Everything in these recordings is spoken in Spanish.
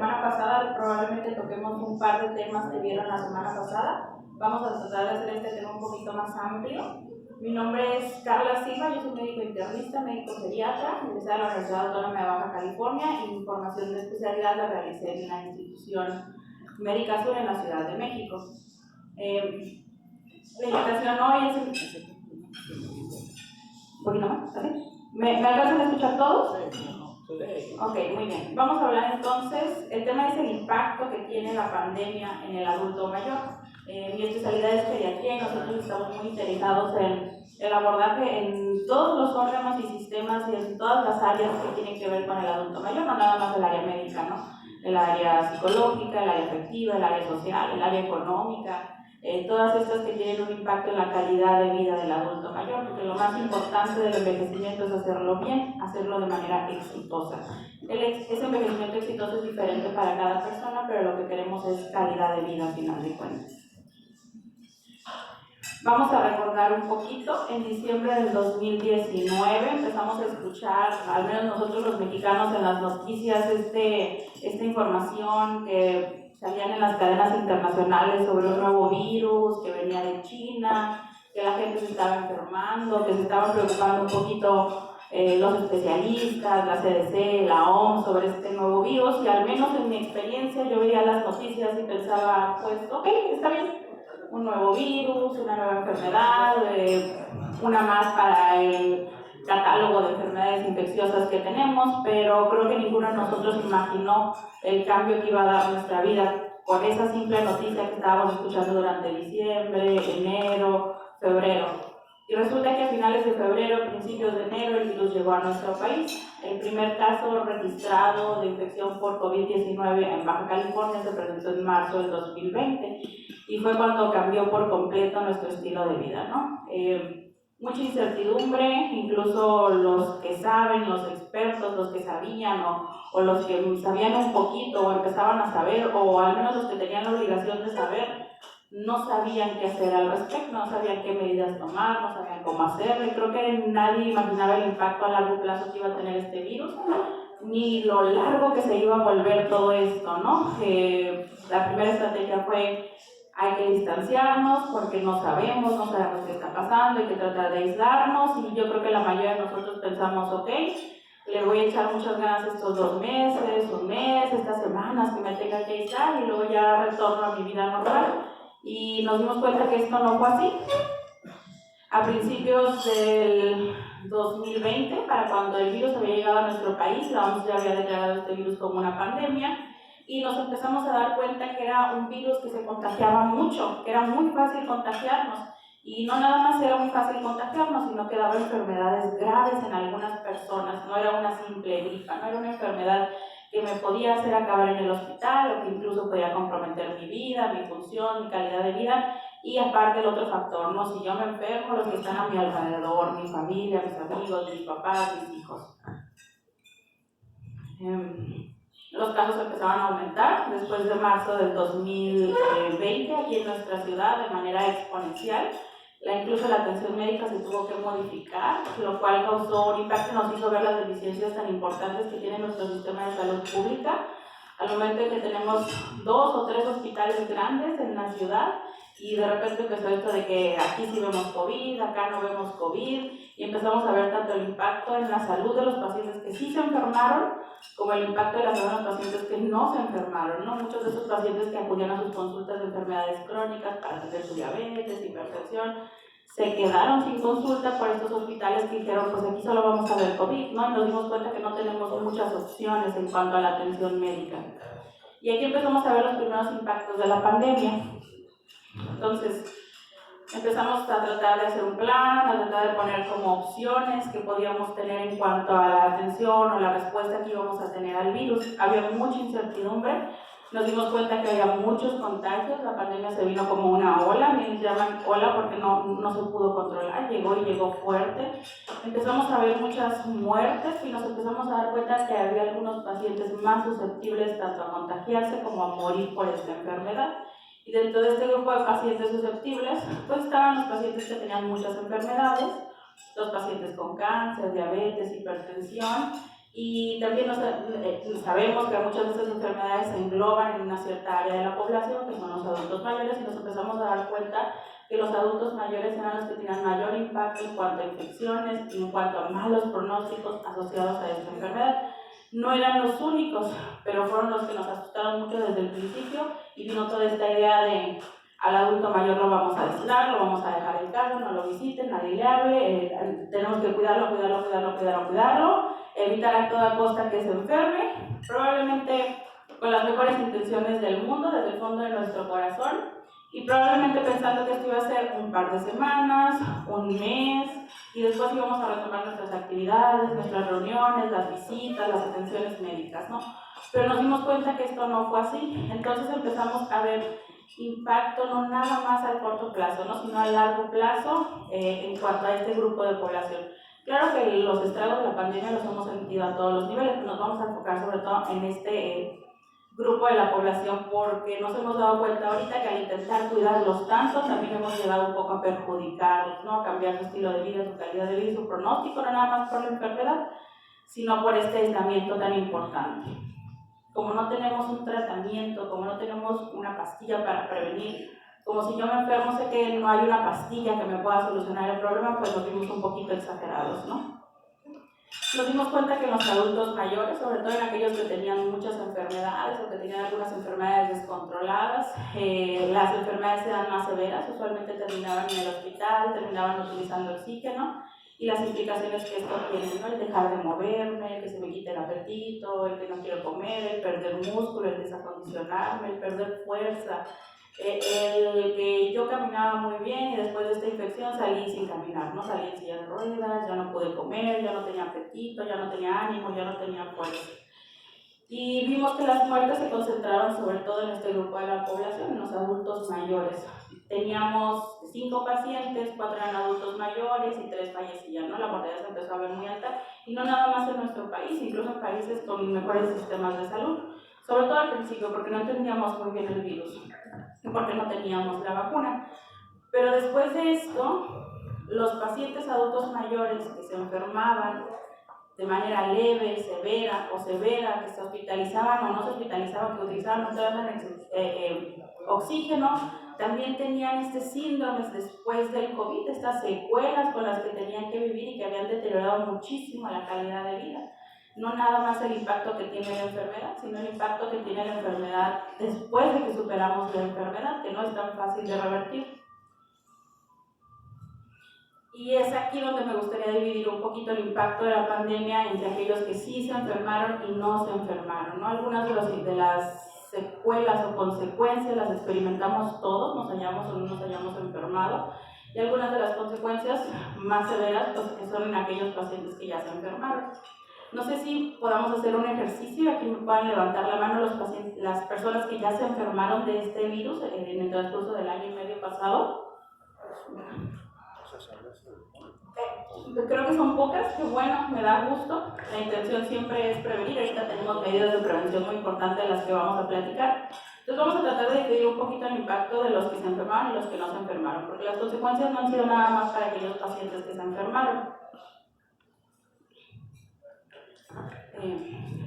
semana pasada, probablemente toquemos un par de temas que vieron la semana pasada. Vamos a tratar de hacer este tema un poquito más amplio. Mi nombre es Carla Silva, yo soy médico internista, médico pediatra, egresada de la Universidad Autónoma de Baja California y mi formación de especialidad la realicé en la institución Médica Sur en la Ciudad de México. La invitación hoy es... ¿Un poquito más? ¿Sí? ¿Me alcanzan a escuchar todos? Ok, muy bien. Vamos a hablar entonces, el tema es el impacto que tiene la pandemia en el adulto mayor. Mi especialidad es pediatría y nosotros estamos muy interesados en el abordaje en todos los órganos y sistemas y en todas las áreas que tienen que ver con el adulto mayor, no nada más el área médica, ¿no? El área psicológica, el área afectiva, el área social, el área económica. Todas estas que tienen un impacto en la calidad de vida del adulto mayor, porque lo más importante del envejecimiento es hacerlo bien, hacerlo de manera exitosa. Ese envejecimiento exitoso es diferente para cada persona, pero lo que queremos es calidad de vida al final de cuentas. Vamos a recordar un poquito, en diciembre del 2019 empezamos a escuchar, al menos nosotros los mexicanos en las noticias, esta información que salían en las cadenas internacionales sobre un nuevo virus que venía de China, que la gente se estaba enfermando, que se estaban preocupando un poquito los especialistas, la CDC, la OMS sobre este nuevo virus, y al menos en mi experiencia yo veía las noticias y pensaba, pues ok, está bien, un nuevo virus, una nueva enfermedad, una más para el catálogo de enfermedades infecciosas que tenemos, pero creo que ninguno de nosotros imaginó el cambio que iba a dar nuestra vida con esa simple noticia que estábamos escuchando durante diciembre, enero, febrero. Y resulta que a finales de febrero, principios de enero, el virus llegó a nuestro país. El primer caso registrado de infección por COVID-19 en Baja California se presentó en marzo del 2020 y fue cuando cambió por completo nuestro estilo de vida, ¿no? Mucha incertidumbre, incluso los que saben, los expertos, los que sabían o los que sabían un poquito o empezaban a saber, o al menos los que tenían la obligación de saber, no sabían qué hacer al respecto, no sabían qué medidas tomar, no sabían cómo hacerlo, y creo que nadie imaginaba el impacto a largo plazo que iba a tener este virus, ni lo largo que se iba a volver todo esto, ¿no? La primera estrategia fue: hay que distanciarnos porque no sabemos qué está pasando, hay que tratar de aislarnos, y yo creo que la mayoría de nosotros pensamos, ok, le voy a echar muchas ganas estos 2 meses, un mes, estas semanas que me tenga que aislar y luego ya retorno a mi vida normal. Y nos dimos cuenta que esto no fue así. A principios del 2020, para cuando el virus había llegado a nuestro país, la OMS ya había declarado este virus como una pandemia, y nos empezamos a dar cuenta que era un virus que se contagiaba mucho, que era muy fácil contagiarnos. Y no nada más era muy fácil contagiarnos, sino que daba enfermedades graves en algunas personas. No era una simple gripa, no era una enfermedad que me podía hacer acabar en el hospital o que incluso podía comprometer mi vida, mi función, mi calidad de vida. Y aparte el otro factor, ¿no? Si yo me enfermo, los que están a mi alrededor, mi familia, mis amigos, mis papás, mis hijos. Los casos empezaron a aumentar después de marzo del 2020 aquí en nuestra ciudad de manera exponencial. Incluso la atención médica se tuvo que modificar, lo cual causó un impacto y nos hizo ver las deficiencias tan importantes que tiene nuestro sistema de salud pública. Al momento en que tenemos 2 o 3 hospitales grandes en la ciudad, y de repente empezó esto de que aquí sí vemos COVID, acá no vemos COVID, y empezamos a ver tanto el impacto en la salud de los pacientes que sí se enfermaron, como el impacto de la salud de los pacientes que no se enfermaron, ¿no? Muchos de esos pacientes que acudían a sus consultas de enfermedades crónicas para atender su diabetes, hipertensión, se quedaron sin consulta por estos hospitales que dijeron, pues aquí solo vamos a ver COVID, ¿no? Y nos dimos cuenta que no tenemos muchas opciones en cuanto a la atención médica. Y aquí empezamos a ver los primeros impactos de la pandemia. Entonces, empezamos a tratar de hacer un plan, a tratar de poner como opciones que podíamos tener en cuanto a la atención o la respuesta que íbamos a tener al virus. Había mucha incertidumbre, nos dimos cuenta que había muchos contagios, la pandemia se vino como una ola, bien llaman ola porque no se pudo controlar, llegó fuerte. Empezamos a ver muchas muertes y nos empezamos a dar cuenta que había algunos pacientes más susceptibles tanto a contagiarse como a morir por esta enfermedad. Y dentro de este grupo de pacientes susceptibles, pues estaban los pacientes que tenían muchas enfermedades, los pacientes con cáncer, diabetes, hipertensión, Y también sabemos que muchas de estas enfermedades se engloban en una cierta área de la población, que son los adultos mayores, y nos empezamos a dar cuenta que los adultos mayores eran los que tenían mayor impacto en cuanto a infecciones y en cuanto a malos pronósticos asociados a esta enfermedad. No eran los únicos, pero fueron los que nos asustaron mucho desde el principio, y vino toda esta idea de al adulto mayor lo vamos a aislar, lo vamos a dejar en casa, no lo visiten, nadie le hable, tenemos que cuidarlo, evitar a toda costa que se enferme, probablemente con las mejores intenciones del mundo, desde el fondo de nuestro corazón, y probablemente pensando que esto iba a ser un par de semanas, un mes, y después íbamos a retomar nuestras actividades, nuestras reuniones, las visitas, las atenciones médicas, ¿no? Pero nos dimos cuenta que esto no fue así, entonces empezamos a ver impacto no nada más al corto plazo, ¿no? Sino a largo plazo en cuanto a este grupo de población. Claro que los estragos de la pandemia los hemos sentido a todos los niveles, pero nos vamos a enfocar sobre todo en este grupo de la población, porque nos hemos dado cuenta ahorita que al intentar cuidarlos tanto también hemos llegado un poco a perjudicarlos, ¿no? A cambiar su estilo de vida, su calidad de vida y su pronóstico, no nada más por la enfermedad, sino por este aislamiento tan importante. Como no tenemos un tratamiento, como no tenemos una pastilla para prevenir, como si yo me enfermo sé que no hay una pastilla que me pueda solucionar el problema, pues nos vimos un poquito exagerados, ¿no? Nos dimos cuenta que en los adultos mayores, sobre todo en aquellos que tenían muchas enfermedades o que tenían algunas enfermedades descontroladas, las enfermedades eran más severas, usualmente terminaban en el hospital, terminaban utilizando oxígeno, y las implicaciones que esto tiene, ¿no? El dejar de moverme, el que se me quite el apetito, el que no quiero comer, el perder músculo, el desacondicionarme, el perder fuerza, el que yo caminaba muy bien y después de esta infección salí sin caminar, ¿no? Salí en silla de ruedas, ya no pude comer, ya no tenía apetito, ya no tenía ánimo, ya no tenía fuerza. Y vimos que las muertes se concentraron sobre todo en este grupo de la población, en los adultos mayores. Teníamos 5 pacientes, 4 eran adultos mayores y 3 fallecían, ¿no? La mortalidad se empezó a ver muy alta, y no nada más en nuestro país, incluso en países con mejores sistemas de salud. Sobre todo al principio, porque no entendíamos muy bien el virus y porque no teníamos la vacuna. Pero después de esto, los pacientes adultos mayores que se enfermaban de manera leve, severa o severa, que se hospitalizaban o no se hospitalizaban, que utilizaban oxígeno, también tenían síndromes después del COVID, estas secuelas con las que tenían que vivir y que habían deteriorado muchísimo la calidad de vida. No nada más el impacto que tiene la enfermedad, sino el impacto que tiene la enfermedad después de que superamos la enfermedad, que no es tan fácil de revertir. Y es aquí donde me gustaría dividir un poquito el impacto de la pandemia entre aquellos que sí se enfermaron y no se enfermaron, ¿no? Algunas de las secuelas o consecuencias las experimentamos todos, nos hayamos o no nos hayamos enfermado, y algunas de las consecuencias más severas, pues, que son en aquellos pacientes que ya se enfermaron. No sé si podamos hacer un ejercicio, aquí me puedan levantar la mano las personas que ya se enfermaron de este virus en el transcurso del año y medio pasado. Creo que son pocas, que bueno, me da gusto. La intención siempre es prevenir. Ahorita tenemos medidas de prevención muy importantes de las que vamos a platicar. Entonces vamos a tratar de dividir un poquito el impacto de los que se enfermaron y los que no se enfermaron, porque las consecuencias no han sido nada más para aquellos pacientes que se enfermaron.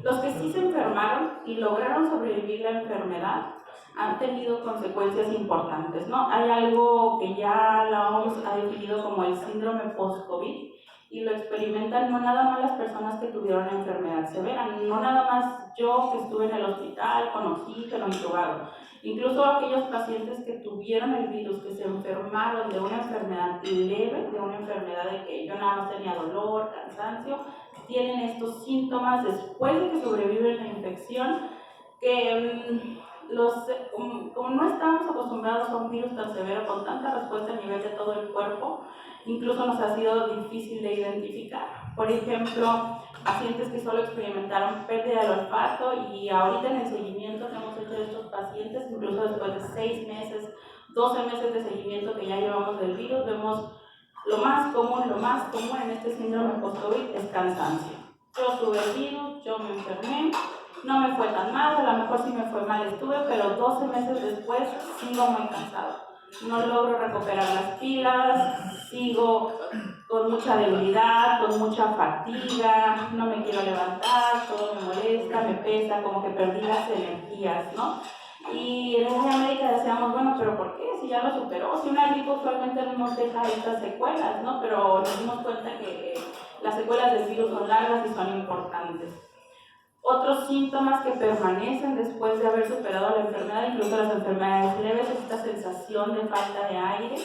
Los que sí se enfermaron y lograron sobrevivir la enfermedad han tenido consecuencias importantes, ¿no? Hay algo que ya la OMS ha definido como el síndrome post-COVID, y lo experimentan no nada más las personas que tuvieron la enfermedad severa, no nada más yo que estuve en el hospital con oxígeno intubado, incluso aquellos pacientes que tuvieron el virus, que se enfermaron de una enfermedad leve, de una enfermedad de que yo nada más tenía dolor, cansancio, tienen estos síntomas después de que sobreviven la infección, que como no estamos acostumbrados a un virus tan severo con tanta respuesta a nivel de todo el cuerpo, incluso nos ha sido difícil de identificar. Por ejemplo, pacientes que solo experimentaron pérdida del olfato, y ahorita en el seguimiento que hemos hecho de estos pacientes, incluso después de 6 meses, 12 meses de seguimiento que ya llevamos del virus, vemos lo más común en este síndrome post-COVID es cansancio. Yo tuve el virus, yo me enfermé, no me fue tan mal, a lo mejor sí me fue mal estuve, pero 12 meses después sigo muy cansado. No logro recuperar las pilas, sigo con mucha debilidad, con mucha fatiga, no me quiero levantar, todo me molesta, me pesa, como que perdí las energías, ¿no? Y en esa médica decíamos, bueno, pero ¿por qué? Si ya lo superó, si una gripe usualmente no nos deja estas secuelas, ¿no? Pero nos dimos cuenta que las secuelas del virus son largas y son importantes. Otros síntomas que permanecen después de haber superado la enfermedad, incluso las enfermedades leves, es esta sensación de falta de aire.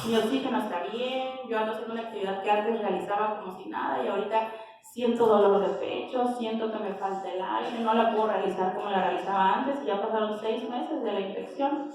Mi oxígeno está bien, yo ando haciendo una actividad que antes realizaba como si nada y ahorita siento dolor de pecho, siento que me falta el aire, no la puedo realizar como la realizaba antes y ya pasaron 6 meses de la infección.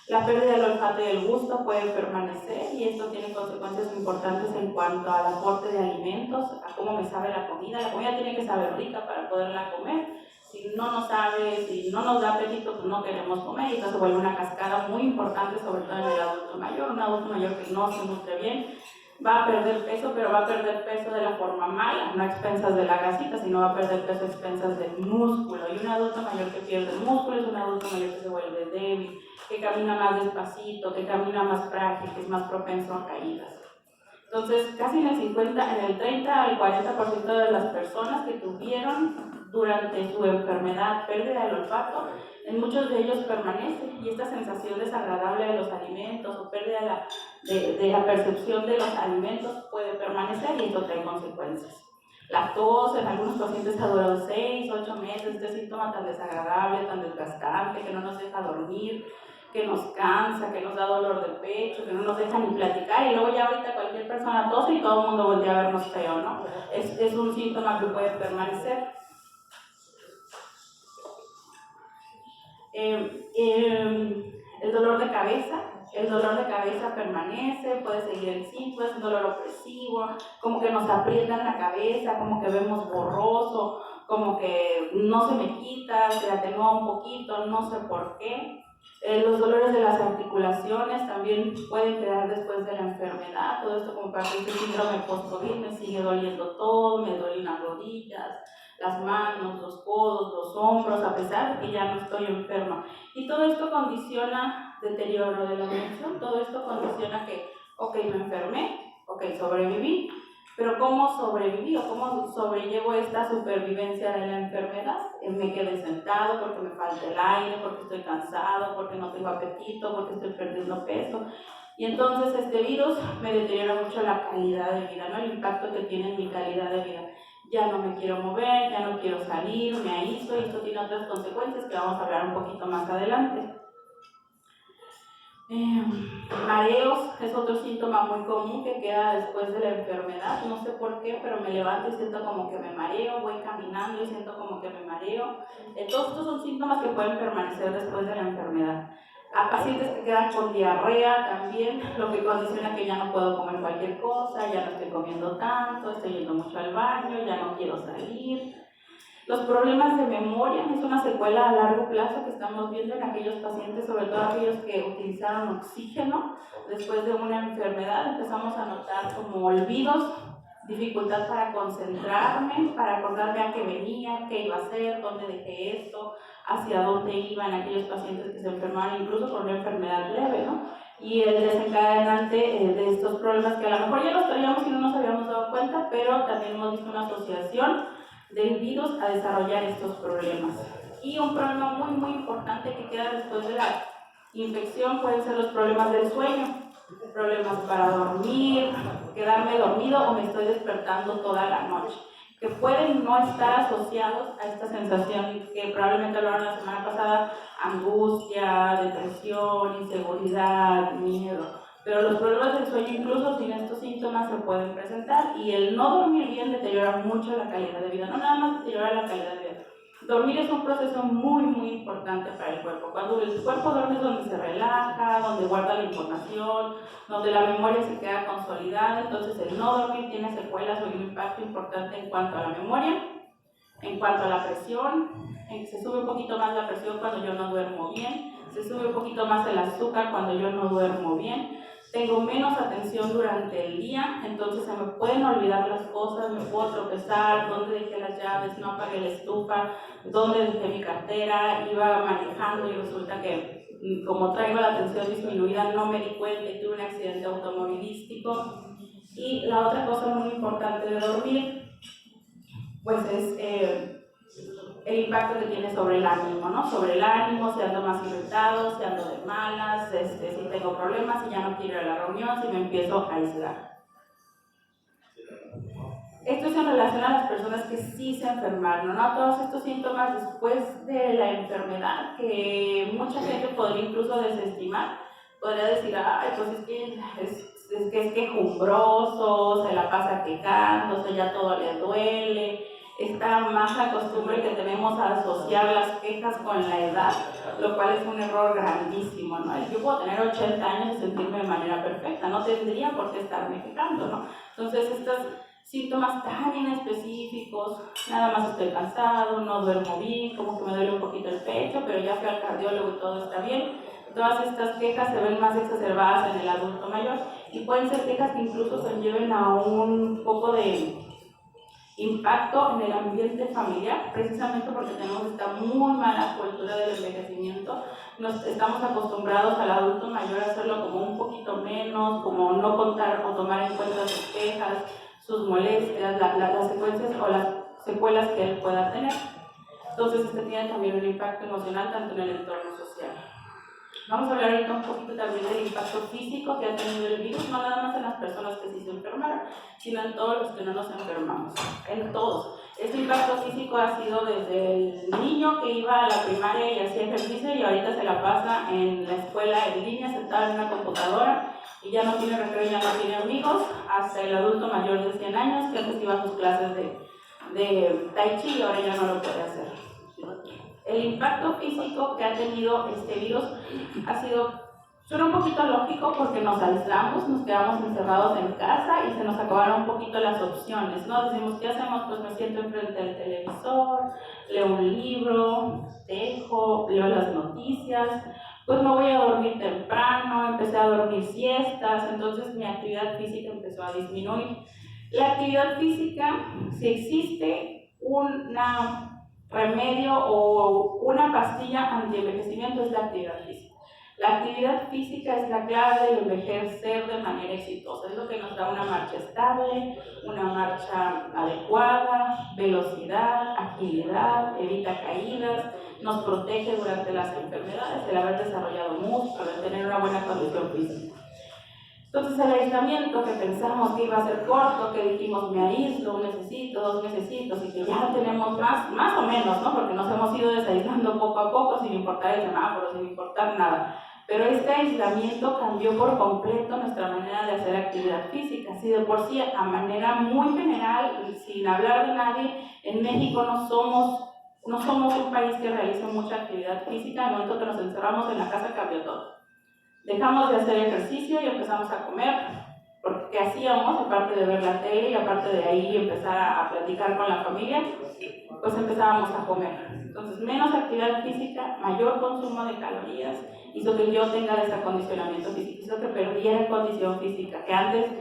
La pérdida del olfato y del gusto puede permanecer y esto tiene consecuencias importantes en cuanto al aporte de alimentos, a cómo me sabe la comida. La comida tiene que saber rica para poderla comer. Si no nos sabe, si no nos da apetito, pues no queremos comer y esto se vuelve una cascada muy importante, sobre todo en el adulto mayor. Un adulto mayor que no se nutre bien va a perder peso, pero va a perder peso de la forma mala, no a expensas de la grasita, sino va a perder peso a expensas del músculo. Y un adulto mayor que pierde el músculo es un adulto mayor que se vuelve débil, que camina más despacito, que camina más frágil, que es más propenso a caídas. Entonces, casi en el 30 al 40% de las personas que tuvieron durante su enfermedad pérdida del olfato, en muchos de ellos permanece y esta sensación desagradable de los alimentos o pérdida de la percepción de los alimentos puede permanecer y esto trae consecuencias. La tos en algunos pacientes ha durado 6, 8 meses, este síntoma tan desagradable, tan desgastante, que no nos deja dormir, que nos cansa, que nos da dolor de pecho, que no nos deja ni platicar y luego ya ahorita cualquier persona tose y todo el mundo voltea a vernos feo, ¿no? Es un síntoma que puede permanecer. El dolor de cabeza permanece, puede seguir el ciclo, es un dolor opresivo, como que nos aprieta en la cabeza, como que vemos borroso, como que no se me quita, se atenúa un poquito, no sé por qué. Los dolores de las articulaciones también pueden quedar después de la enfermedad, todo esto como parte de este síndrome post-COVID, me sigue doliendo todo, me duelen las rodillas, las manos, los codos, los hombros, a pesar de que ya no estoy enferma. Y todo esto condiciona deterioro de la función, todo esto condiciona que, ok, me enfermé, ok, sobreviví, pero ¿cómo sobreviví o cómo sobrellevo esta supervivencia de la enfermedad? Me quedé sentado porque me falta el aire, porque estoy cansado, porque no tengo apetito, porque estoy perdiendo peso. Y entonces este virus me deteriora mucho la calidad de vida, ¿no? El impacto que tiene en mi calidad de vida. Ya no me quiero mover, ya no quiero salir, me aíslo y esto tiene otras consecuencias que vamos a hablar un poquito más adelante. Mareos es otro síntoma muy común que queda después de la enfermedad, no sé por qué, pero me levanto y siento como que me mareo, voy caminando y siento como que me mareo. Todos estos son síntomas que pueden permanecer después de la enfermedad. A pacientes que quedan con diarrea también, lo que condiciona que ya no puedo comer cualquier cosa, ya no estoy comiendo tanto, estoy yendo mucho al baño, ya no quiero salir. Los problemas de memoria es una secuela a largo plazo que estamos viendo en aquellos pacientes, sobre todo aquellos que utilizaron oxígeno después de una enfermedad. Empezamos a notar como olvidos, dificultad para concentrarme, para acordarme a qué venía, qué iba a hacer, dónde dejé esto, hacia dónde iba en aquellos pacientes que se enfermaron incluso con una enfermedad leve, ¿no? Y el desencadenante de estos problemas que a lo mejor ya los traíamos y no nos habíamos dado cuenta, pero también hemos visto una asociación del virus a desarrollar estos problemas. Y un problema muy importante que queda después de la infección pueden ser los problemas del sueño, problemas para dormir, quedarme dormido o me estoy despertando toda la noche, que pueden no estar asociados a esta sensación que probablemente hablaron la semana pasada, angustia, depresión, inseguridad, miedo. Pero los problemas del sueño, incluso sin estos síntomas, se pueden presentar y el no dormir bien deteriora mucho la calidad de vida, no nada más deteriora la calidad de vida. Dormir es un proceso muy importante para el cuerpo. Cuando el cuerpo duerme es donde se relaja, donde guarda la información, donde la memoria se queda consolidada, entonces el no dormir tiene secuelas o un impacto importante en cuanto a la memoria, en cuanto a la presión, se sube un poquito más la presión cuando yo no duermo bien, se sube un poquito más el azúcar cuando yo no duermo bien, tengo menos atención durante el día, entonces se me pueden olvidar las cosas, me puedo tropezar, dónde dejé las llaves, no apagué la estufa, dónde dejé mi cartera, iba manejando y resulta que como traigo la atención disminuida no me di cuenta y tuve un accidente automovilístico. Y la otra cosa muy importante de dormir, pues es el impacto que tiene sobre el ánimo, ¿no? Sobre el ánimo, si ando más irritado, si ando de malas, si tengo problemas, si ya no quiero ir a la reunión, si me empiezo a aislar. Esto es en relación a las personas que sí se enfermaron, ¿no? Todos estos síntomas después de la enfermedad, que mucha gente podría incluso desestimar, podría decir, ay, pues es quejumbroso, se la pasa quejándose, ya todo le duele, esta mala costumbre que tenemos a asociar las quejas con la edad, lo cual es un error grandísimo, ¿no? Yo puedo tener 80 años y sentirme de manera perfecta, no tendría por qué estarme quejando, ¿no? Entonces, estos síntomas tan inespecíficos, nada más estoy cansado, no duermo bien, como que me duele un poquito el pecho, pero ya fui al cardiólogo y todo está bien. Todas estas quejas se ven más exacerbadas en el adulto mayor y pueden ser quejas que incluso se lleven a un poco de impacto en el ambiente familiar, precisamente porque tenemos esta muy mala cultura del envejecimiento. Estamos acostumbrados al adulto mayor a hacerlo como un poquito menos, como no contar o tomar en cuenta sus quejas, sus molestias, las secuencias o las secuelas que él pueda tener. Entonces, este tiene también un impacto emocional tanto en el entorno social. Vamos a hablar ahorita un poquito también del impacto físico que ha tenido el virus, no nada más en las personas que sí se enfermaron, sino en todos los que no nos enfermamos, en todos. Este impacto físico ha sido desde el niño que iba a la primaria y hacía ejercicio y ahorita se la pasa en la escuela en línea, sentada en una computadora y ya no tiene recreo, ya no tiene amigos, hasta el adulto mayor de 100 años que antes iba a sus clases de Tai Chi y ahora ya no lo puede hacer. El impacto físico que ha tenido este virus suena un poquito lógico porque nos aislamos, nos quedamos encerrados en casa y se nos acabaron un poquito las opciones, ¿no? Decimos, ¿qué hacemos? Pues me siento enfrente del televisor, leo un libro, tejo, leo las noticias, pues me voy a dormir temprano, empecé a dormir siestas, entonces mi actividad física empezó a disminuir. La actividad física, si existe una remedio o una pastilla anti-envejecimiento, es la actividad física. La actividad física es la clave de envejecer de manera exitosa, es lo que nos da una marcha estable, una marcha adecuada, velocidad, agilidad, evita caídas, nos protege durante las enfermedades, el haber desarrollado músculo, el tener una buena condición física. Entonces el aislamiento que pensamos que iba a ser corto, que dijimos me aíslo, un necesito, 2 necesitos y que ya tenemos más o menos, ¿no? Porque nos hemos ido desaislando poco a poco sin importar el semáforo, sin importar nada. Pero este aislamiento cambió por completo nuestra manera de hacer actividad física. Si de por sí, a manera muy general, sin hablar de nadie, en México no somos un país que realice mucha actividad física. En el momento que nos encerramos en la casa cambió todo. Dejamos de hacer ejercicio y empezamos a comer, porque ¿qué hacíamos? Aparte de ver la tele y aparte de ahí empezar a platicar con la familia, pues empezábamos a comer. Entonces, menos actividad física, mayor consumo de calorías, hizo que yo tenga desacondicionamiento físico, hizo que perdiera condición física, que antes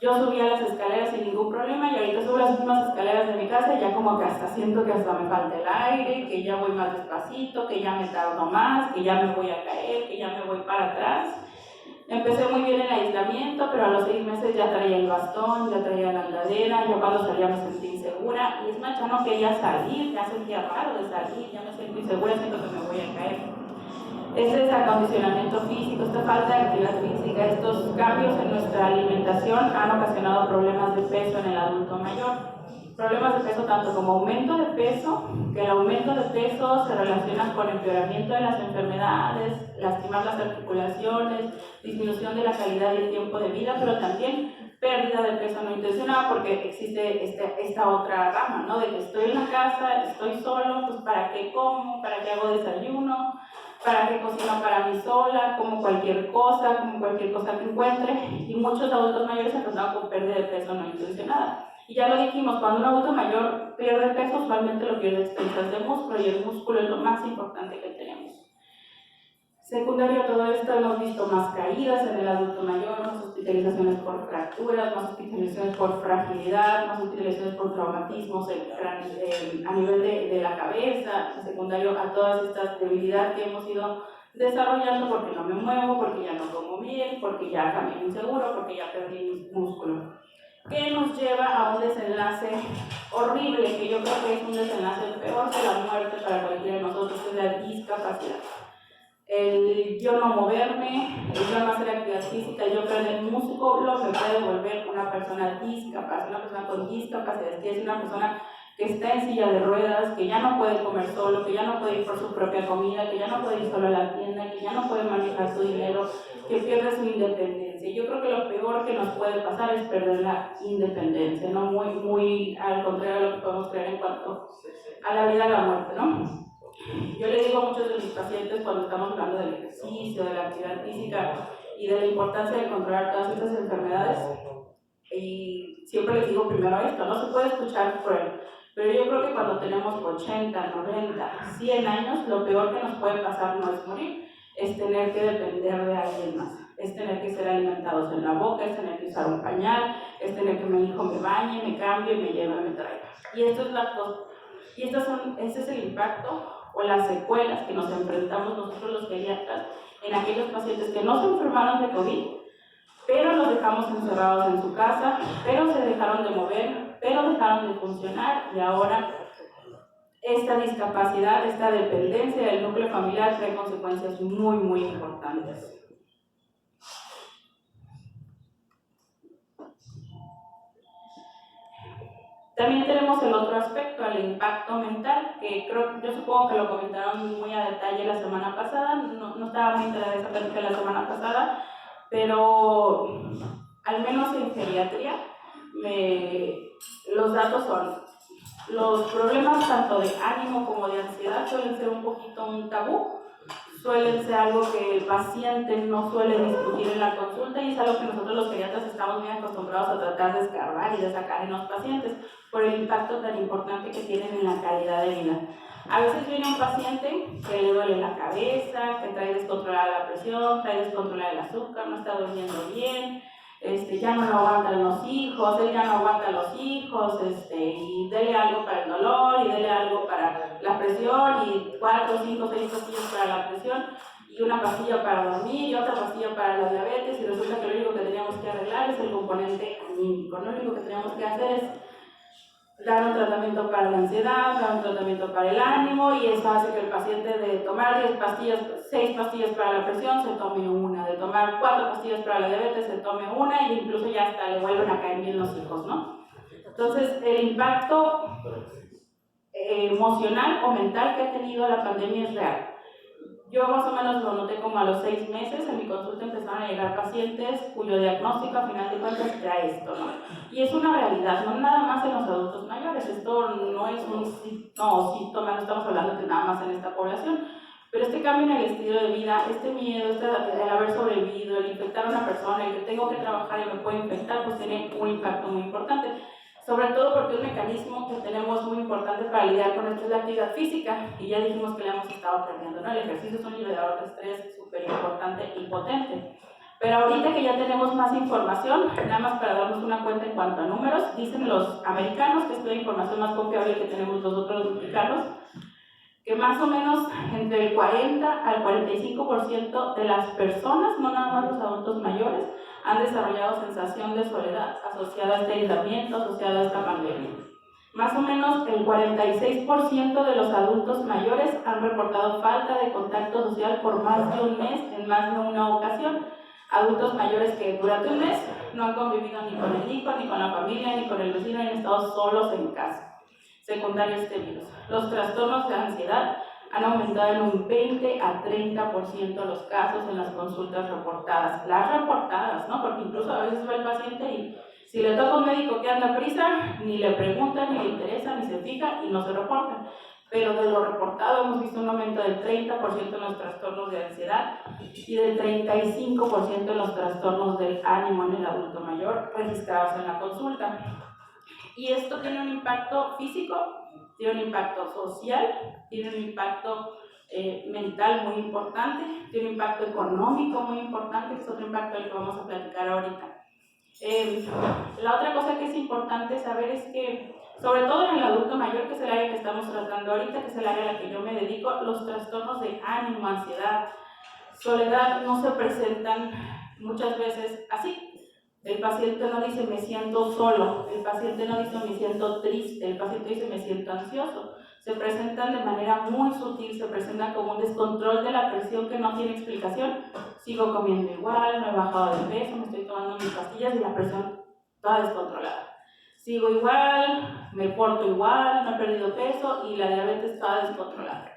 yo subía las escaleras sin ningún problema y ahorita subo las mismas escaleras de mi casa y ya como que hasta siento que hasta me falta el aire, que ya voy más despacito, que ya me tardo más, que ya me voy a caer, que ya me voy para atrás. Empecé muy bien el aislamiento, pero a los 6 meses ya traía el bastón, ya traía la andadera, yo cuando salía me sentí insegura y es más, ya no quería salir, ya sentía raro de salir, ya me siento insegura, siento que me voy a caer. Ese desacondicionamiento físico, esta falta de actividad física, estos cambios en nuestra alimentación han ocasionado problemas de peso en el adulto mayor. Problemas de peso tanto como aumento de peso, que el aumento de peso se relaciona con empeoramiento de las enfermedades, lastimar las articulaciones, disminución de la calidad y el tiempo de vida, pero también pérdida de peso no intencionada, porque existe esta otra rama, ¿no? De que estoy en la casa, estoy solo, pues ¿para qué como? ¿Para qué hago desayuno? ¿Para qué cocino para mí sola? Como cualquier cosa que encuentre. Y muchos adultos mayores se encuentran con pérdida de peso no intencionada. Y ya lo dijimos, cuando un adulto mayor pierde peso, usualmente lo pierde a expensas de músculo, y el músculo es lo más importante que tenemos. Secundario a todo esto, hemos visto más caídas en el adulto mayor, más hospitalizaciones por fracturas, más hospitalizaciones por fragilidad, más hospitalizaciones por traumatismos a nivel de la cabeza. Secundario a todas estas debilidades que hemos ido desarrollando porque no me muevo, porque ya no como bien, porque ya camino inseguro, porque ya perdí mis músculos. Que nos lleva a un desenlace horrible, que yo creo que es un desenlace peor que la muerte para cualquiera de nosotros, que es la discapacidad. El yo no moverme, el yo no hacer actividad física, yo perder el músculo me puede volver una persona discapacitada, una persona con discapacidad, que es una persona que está en silla de ruedas, que ya no puede comer solo, que ya no puede ir por su propia comida, que ya no puede ir solo a la tienda, que ya no puede manejar su dinero, que pierde su independencia. Yo creo que lo peor que nos puede pasar es perder la independencia, ¿no? Muy al contrario de lo que podemos creer en cuanto a la vida y la muerte, ¿no? Yo le digo a muchos de mis pacientes cuando estamos hablando del ejercicio, de la actividad física y de la importancia de controlar todas estas enfermedades, y siempre les digo primero esto, no se puede escuchar cruel, pero yo creo que cuando tenemos 80, 90, 100 años, lo peor que nos puede pasar no es morir, es tener que depender de alguien más, es tener que ser alimentados en la boca, es tener que usar un pañal, es tener que mi hijo me bañe, me cambie, me lleve, me traiga. Y esto es la cosa. Y ese es el impacto o las secuelas que nos enfrentamos nosotros los geriatras en aquellos pacientes que no se enfermaron de COVID, pero los dejamos encerrados en su casa, pero se dejaron de mover, pero dejaron de funcionar, y ahora esta discapacidad, esta dependencia del núcleo familiar trae consecuencias muy importantes. También tenemos el otro aspecto, el impacto mental, que yo supongo que lo comentaron muy a detalle la semana pasada, no estaba muy enterada de esa plática la semana pasada, pero al menos en geriatría los datos son, los problemas tanto de ánimo como de ansiedad suelen ser un poquito un tabú, suelen ser algo que el paciente no suele discutir en la consulta, y es algo que nosotros los geriatras estamos muy acostumbrados a tratar de escarbar y de sacar en los pacientes por el impacto tan importante que tienen en la calidad de vida. A veces viene un paciente que le duele la cabeza, que trae descontrolada la presión, trae descontrolada el azúcar, no está durmiendo bien, ya no lo aguantan los hijos, él ya no aguanta a los hijos, y dele algo para el dolor, y dele algo para la presión, y 4, 5, 6 pastillas para la presión, y una pastilla para dormir, y otra pastilla para la diabetes, y resulta que lo único que teníamos que arreglar es el componente anímico. Lo único que teníamos que hacer es dar un tratamiento para la ansiedad, dar un tratamiento para el ánimo, y eso hace que el paciente de tomar 10 pastillas, 6 pastillas para la presión, se tome una, de tomar 4 pastillas para la diabetes, se tome una, y incluso ya hasta le vuelven a caer bien los hijos, ¿no? Entonces, el impacto emocional o mental que ha tenido la pandemia es real. Yo más o menos lo noté como a los 6 meses, en mi consulta empezaron a llegar pacientes cuyo diagnóstico a final de cuentas era esto, ¿no? Y es una realidad, no nada más en los adultos mayores, esto no es un síntoma, no estamos hablando de nada más en esta población, pero este cambio en el estilo de vida, este miedo, el haber sobrevivido, el infectar a una persona, el que tengo que trabajar y me puedo infectar, pues tiene un impacto muy importante. Sobre todo porque un mecanismo que tenemos muy importante para lidiar con esto es la actividad física, y ya dijimos que la hemos estado perdiendo, ¿no? El ejercicio es un liberador de estrés súper importante y potente. Pero ahorita que ya tenemos más información, nada más para darnos una cuenta en cuanto a números, dicen los americanos, que es la información más confiable que tenemos nosotros los mexicanos, que más o menos entre el 40 al 45% de las personas, no nada más los adultos mayores, han desarrollado sensación de soledad asociada a este aislamiento, asociada a esta pandemia. Más o menos el 46% de los adultos mayores han reportado falta de contacto social por más de un mes en más de una ocasión. Adultos mayores que durante un mes no han convivido ni con el hijo, ni con la familia, ni con el vecino, y han estado solos en casa. Secundario este virus. Los trastornos de ansiedad han aumentado en un 20 a 30% los casos en las consultas reportadas. Las reportadas, ¿no? Porque incluso a veces va el paciente y si le toca un médico que anda a prisa, ni le pregunta, ni le interesa, ni se fija y no se reporta. Pero de lo reportado hemos visto un aumento del 30% en los trastornos de ansiedad y del 35% en los trastornos del ánimo en el adulto mayor registrados en la consulta. Y esto tiene un impacto físico, tiene un impacto social, tiene un impacto mental muy importante, tiene un impacto económico muy importante, que es otro impacto del que vamos a platicar ahorita. La otra cosa que es importante saber es que, sobre todo en el adulto mayor, que es el área que estamos tratando ahorita, que es el área a la que yo me dedico, los trastornos de ánimo, ansiedad, soledad no se presentan muchas veces así. El paciente no dice me siento solo, el paciente no dice me siento triste, el paciente dice me siento ansioso. Se presentan de manera muy sutil, se presentan como un descontrol de la presión que no tiene explicación. Sigo comiendo igual, no he bajado de peso, me estoy tomando mis pastillas y la presión toda descontrolada. Sigo igual, me porto igual, no he perdido peso y la diabetes está descontrolada.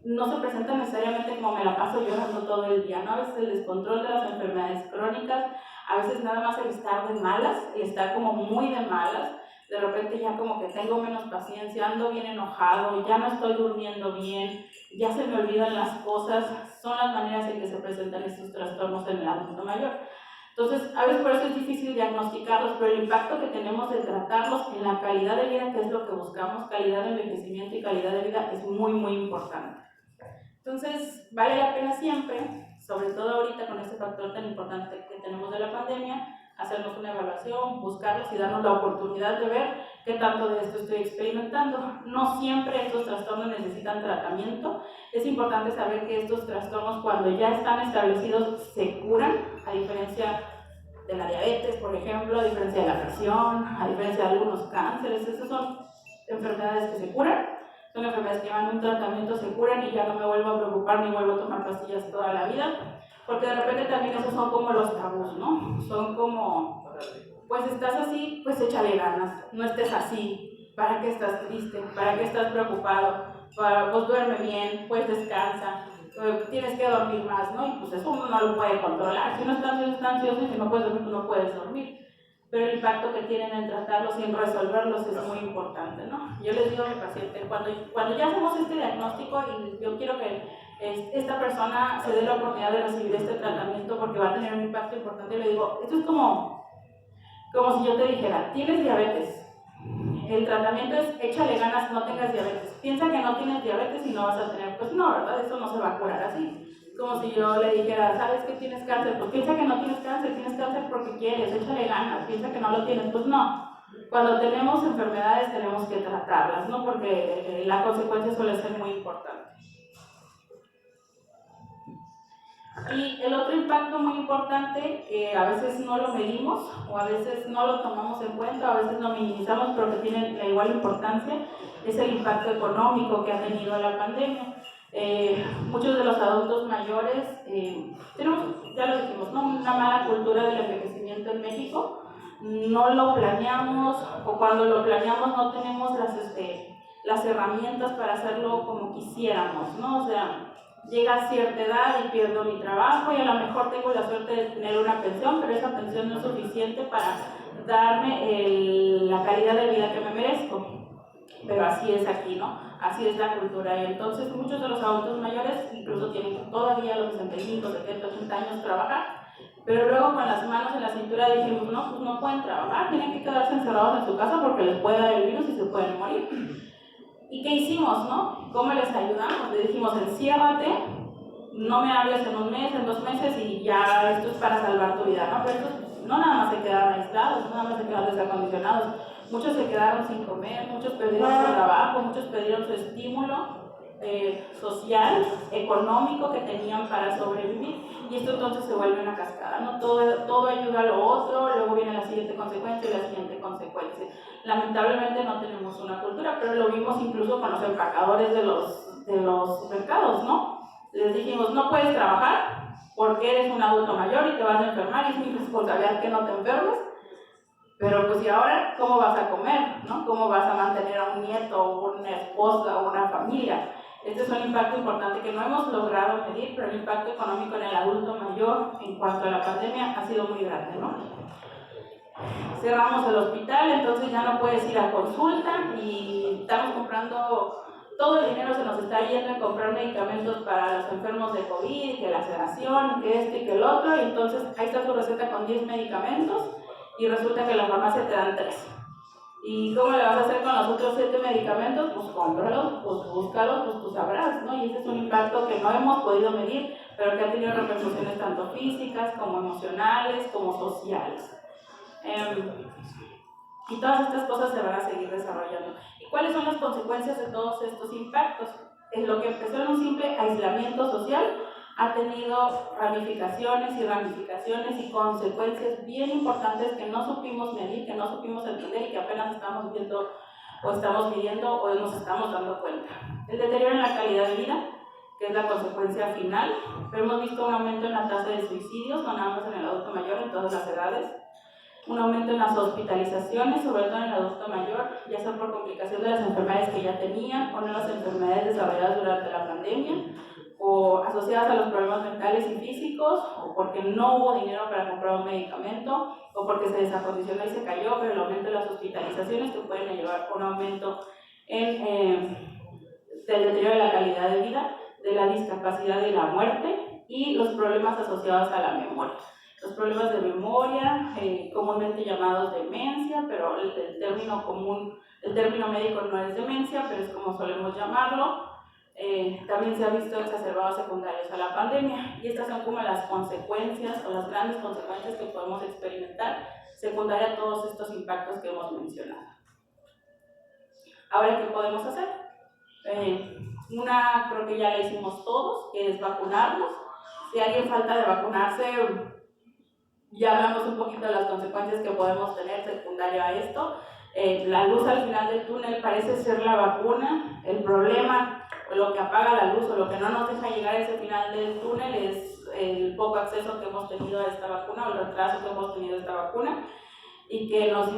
No se presenta necesariamente como me la paso llorando todo el día, ¿no? A veces el descontrol de las enfermedades crónicas, a veces nada más el estar de malas, el estar como muy de malas, de repente ya como que tengo menos paciencia, ando bien enojado, ya no estoy durmiendo bien, ya se me olvidan las cosas, son las maneras en que se presentan estos trastornos en el adulto mayor. Entonces, a veces por eso es difícil diagnosticarlos, pero el impacto que tenemos de tratarlos en la calidad de vida, que es lo que buscamos, calidad de envejecimiento y calidad de vida, es muy, muy importante. Entonces, vale la pena siempre, sobre todo ahorita con este factor tan importante que tenemos de la pandemia, hacernos una evaluación, buscarlos y darnos la oportunidad de ver qué tanto de esto estoy experimentando. No siempre estos trastornos necesitan tratamiento. Es importante saber que estos trastornos, cuando ya están establecidos, se curan, a diferencia de la diabetes, por ejemplo, a diferencia de la presión, a diferencia de algunos cánceres. Esas son enfermedades que se curan. Son enfermedades que llevan un tratamiento, se curan y ya no me vuelvo a preocupar ni vuelvo a tomar pastillas toda la vida. Porque de repente también esos son como los tabús, ¿no? Son como, pues estás así, pues échale ganas, no estés así, ¿para qué estás triste? ¿Para qué estás preocupado? Pues duerme bien, pues descansa, tienes que dormir más, ¿no? Y pues eso uno no lo puede controlar. Si uno está ansioso y si no puedes dormir, tú no puedes dormir. Pero el impacto que tienen en tratarlos y en resolverlos es muy importante, ¿no? Yo les digo a mi paciente, cuando ya hacemos este diagnóstico y yo quiero que esta persona se dé la oportunidad de recibir este tratamiento porque va a tener un impacto importante, le digo, esto es como si yo te dijera, tienes diabetes, el tratamiento es échale ganas, no tengas diabetes, piensa que no tienes diabetes y no vas a tener, pues no, ¿verdad? Eso no se va a curar así. Como si yo le dijera, ¿sabes que tienes cáncer? Pues piensa que no tienes cáncer porque quieres, échale ganas, piensa que no lo tienes, pues no. Cuando tenemos enfermedades tenemos que tratarlas, ¿no? Porque la consecuencia suele ser muy importante. Y el otro impacto muy importante, que a veces no lo medimos, o a veces no lo tomamos en cuenta, a veces lo minimizamos, pero que tiene la igual importancia, es el impacto económico que ha tenido la pandemia. Muchos de los adultos mayores tenemos, ya lo dijimos, ¿no? Una mala cultura del envejecimiento en México. No lo planeamos, o cuando lo planeamos no tenemos las herramientas para hacerlo como quisiéramos, ¿no? O sea, llega a cierta edad y pierdo mi trabajo y a lo mejor tengo la suerte de tener una pensión, pero esa pensión no es suficiente para darme la calidad de vida que me merezco. Pero así es aquí, ¿no? Así es la cultura. Y entonces muchos de los adultos mayores incluso tienen todavía los 65, 70, 80 años trabajar, pero luego con las manos en la cintura dijimos, no, pues no pueden trabajar, tienen que quedarse encerrados en su casa porque les puede dar el virus y se pueden morir. ¿Y qué hicimos, no? ¿Cómo les ayudamos? Le dijimos, enciérrate, no me hables en un mes, en 2 meses y ya esto es para salvar tu vida, ¿no? Pero estos no nada más se quedaron aislados, no nada más se quedaron desacondicionados. Muchos se quedaron sin comer, muchos perdieron su trabajo, muchos perdieron su estímulo social, económico que tenían para sobrevivir, y esto entonces se vuelve una cascada, ¿no? Todo ayuda a lo otro, luego viene la siguiente consecuencia y la siguiente consecuencia. Lamentablemente no tenemos una cultura, pero lo vimos incluso con los empacadores de los mercados, ¿no? Les dijimos, no puedes trabajar porque eres un adulto mayor y te vas a enfermar y es mi responsabilidad que no te enfermes. Pero pues y ahora, ¿cómo vas a comer? ¿No? ¿Cómo vas a mantener a un nieto, o una esposa, o una familia? Este es un impacto importante que no hemos logrado medir, pero el impacto económico en el adulto mayor en cuanto a la pandemia ha sido muy grande, ¿no? Cerramos el hospital, entonces ya no puedes ir a consulta y estamos comprando, todo el dinero se nos está yendo en comprar medicamentos para los enfermos de COVID, que la sedación, que este y que el otro, y entonces ahí está tu receta con 10 medicamentos y resulta que en la farmacia te dan 3. ¿Y cómo le vas a hacer con los otros 7 medicamentos? Pues cómpralos, pues búscalos, pues tú sabrás, ¿no? Y ese es un impacto que no hemos podido medir, pero que ha tenido repercusiones tanto físicas como emocionales, como sociales. Y todas estas cosas se van a seguir desarrollando. ¿Y cuáles son las consecuencias de todos estos impactos? lo que empezó en un simple aislamiento social ha tenido ramificaciones y consecuencias bien importantes que no supimos medir, que no supimos entender y que apenas estamos viendo o estamos midiendo o nos estamos dando cuenta. El deterioro en la calidad de vida, que es la consecuencia final, pero hemos visto un aumento en la tasa de suicidios, no nada más en el adulto mayor, en todas las edades, un aumento en las hospitalizaciones, sobre todo en el adulto mayor, ya sea por complicación de las enfermedades que ya tenían o nuevas enfermedades desarrolladas durante la pandemia, o asociadas a los problemas mentales y físicos, o porque no hubo dinero para comprar un medicamento, o porque se desacondicionó y se cayó, pero el aumento de las hospitalizaciones que pueden llevar a un aumento del deterioro de la calidad de vida, de la discapacidad y la muerte, y los problemas asociados a la memoria. Los problemas de memoria, comúnmente llamados demencia, pero el término común, el término médico no es demencia, pero es como solemos llamarlo. También se ha visto exacerbados secundarios a la pandemia, y estas son como las consecuencias o las grandes consecuencias que podemos experimentar secundaria a todos estos impactos que hemos mencionado. Ahora, ¿qué podemos hacer? Una creo que ya la hicimos todos, que es vacunarnos. Si alguien falta de vacunarse, ya hablamos un poquito de las consecuencias que podemos tener secundario a esto. La luz al final del túnel parece ser la vacuna. El problema, o lo que apaga la luz o lo que no nos deja llegar a ese final del túnel es el poco acceso que hemos tenido a esta vacuna o el retraso que hemos tenido a esta vacuna, y que nos